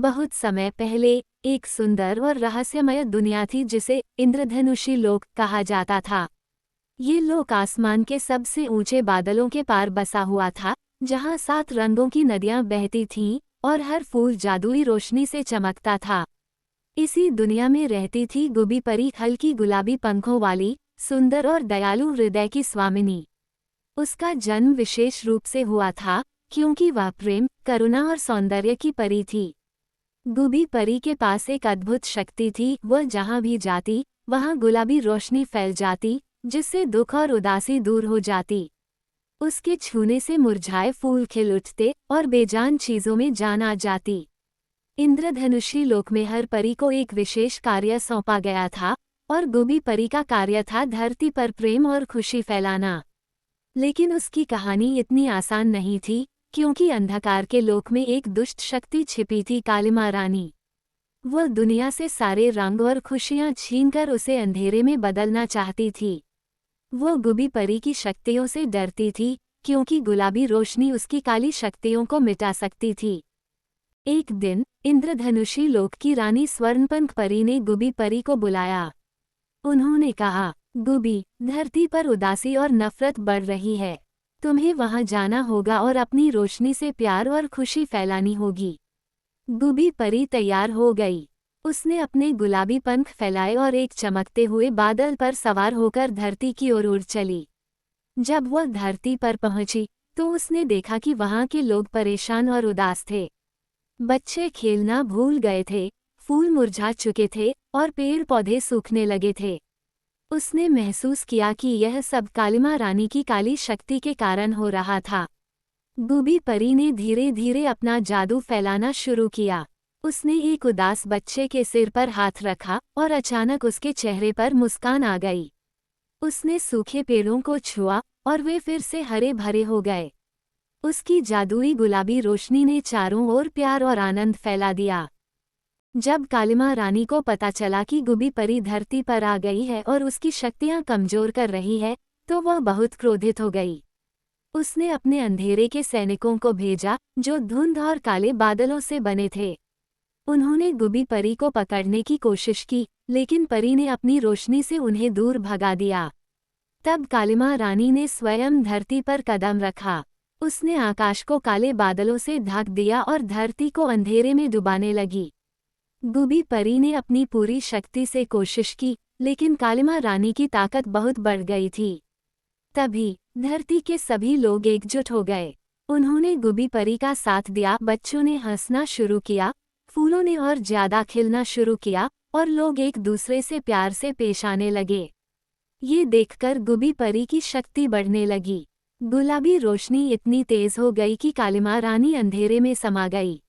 बहुत समय पहले एक सुंदर और रहस्यमय दुनिया थी जिसे इंद्रधनुषी लोक कहा जाता था। ये लोक आसमान के सबसे ऊंचे बादलों के पार बसा हुआ था, जहां 7 रंगों की नदियां बहती थीं और हर फूल जादुई रोशनी से चमकता था। इसी दुनिया में रहती थी गुबी परी, हल्की गुलाबी पंखों वाली, सुंदर और दयालु हृदय की स्वामिनी। उसका जन्म विशेष रूप से हुआ था क्योंकि वह प्रेम, करुणा और सौंदर्य की परी थी। गुबी परी के पास एक अद्भुत शक्ति थी। वह जहाँ भी जाती वहाँ गुलाबी रोशनी फैल जाती, जिससे दुख और उदासी दूर हो जाती। उसके छूने से मुरझाए फूल खिल उठते और बेजान चीजों में जान आ जाती। इंद्रधनुषी लोक में हर परी को एक विशेष कार्य सौंपा गया था और गुबी परी का कार्य था धरती पर प्रेम और खुशी फैलाना। लेकिन उसकी कहानी इतनी आसान नहीं थी, क्योंकि अंधकार के लोक में एक दुष्ट शक्ति छिपी थी, कालिमा रानी। वह दुनिया से सारे रंग और खुशियां छीनकर उसे अंधेरे में बदलना चाहती थी। वह गुबी परी की शक्तियों से डरती थी, क्योंकि गुलाबी रोशनी उसकी काली शक्तियों को मिटा सकती थी। एक दिन इंद्रधनुषी लोक की रानी स्वर्णपंख परी ने गुबी परी को बुलाया। उन्होंने कहा, गुबी, धरती पर उदासी और नफरत बढ़ रही है। तुम्हें वहां जाना होगा और अपनी रोशनी से प्यार और खुशी फैलानी होगी। गुबी परी तैयार हो गई। उसने अपने गुलाबी पंख फैलाए और एक चमकते हुए बादल पर सवार होकर धरती की ओर उड़ चली। जब वह धरती पर पहुंची तो उसने देखा कि वहां के लोग परेशान और उदास थे। बच्चे खेलना भूल गए थे, फूल मुरझा चुके थे और पेड़ पौधे सूखने लगे थे। उसने महसूस किया कि यह सब कालिमा रानी की काली शक्ति के कारण हो रहा था। गुबी परी ने धीरे धीरे अपना जादू फैलाना शुरू किया। उसने एक उदास बच्चे के सिर पर हाथ रखा और अचानक उसके चेहरे पर मुस्कान आ गई। उसने सूखे पेड़ों को छुआ और वे फिर से हरे भरे हो गए। उसकी जादुई गुलाबी रोशनी ने चारों ओर प्यार और आनंद फैला दिया। जब कालिमा रानी को पता चला कि गुबी परी धरती पर आ गई है और उसकी शक्तियां कमजोर कर रही है, तो वह बहुत क्रोधित हो गई। उसने अपने अंधेरे के सैनिकों को भेजा, जो धुंध और काले बादलों से बने थे। उन्होंने गुबी परी को पकड़ने की कोशिश की, लेकिन परी ने अपनी रोशनी से उन्हें दूर भगा दिया। तब कालिमा रानी ने स्वयं धरती पर कदम रखा। उसने आकाश को काले बादलों से ढक दिया और धरती को अंधेरे में डुबाने लगी। गुबी परी ने अपनी पूरी शक्ति से कोशिश की, लेकिन कालिमा रानी की ताकत बहुत बढ़ गई थी। तभी धरती के सभी लोग एकजुट हो गए। उन्होंने गुबी परी का साथ दिया। बच्चों ने हंसना शुरू किया, फूलों ने और ज्यादा खिलना शुरू किया और लोग एक दूसरे से प्यार से पेश आने लगे। ये देखकर गुबी परी की शक्ति बढ़ने लगी। गुलाबी रोशनी इतनी तेज हो गई कि कालिमा रानी अंधेरे में समा गई।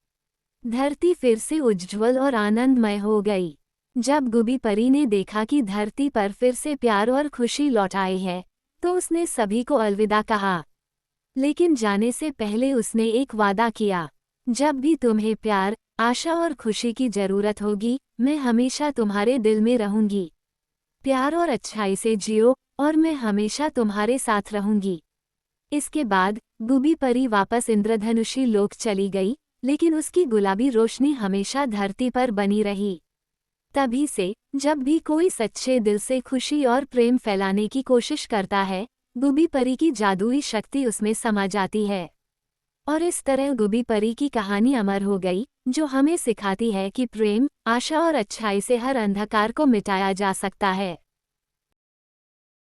धरती फिर से उज्ज्वल और आनंदमय हो गई। जब गुबी परी ने देखा कि धरती पर फिर से प्यार और खुशी लौट आई है, तो उसने सभी को अलविदा कहा। लेकिन जाने से पहले उसने एक वादा किया, जब भी तुम्हें प्यार, आशा और खुशी की जरूरत होगी, मैं हमेशा तुम्हारे दिल में रहूंगी। प्यार और अच्छाई से जियो और मैं हमेशा तुम्हारे साथ रहूंगी। इसके बाद गुबी परी वापस इंद्रधनुषी लोक चली गई, लेकिन उसकी गुलाबी रोशनी हमेशा धरती पर बनी रही। तभी से जब भी कोई सच्चे दिल से खुशी और प्रेम फैलाने की कोशिश करता है, गुबी परी की जादुई शक्ति उसमें समा जाती है। और इस तरह गुबी परी की कहानी अमर हो गई, जो हमें सिखाती है कि प्रेम, आशा और अच्छाई से हर अंधकार को मिटाया जा सकता है।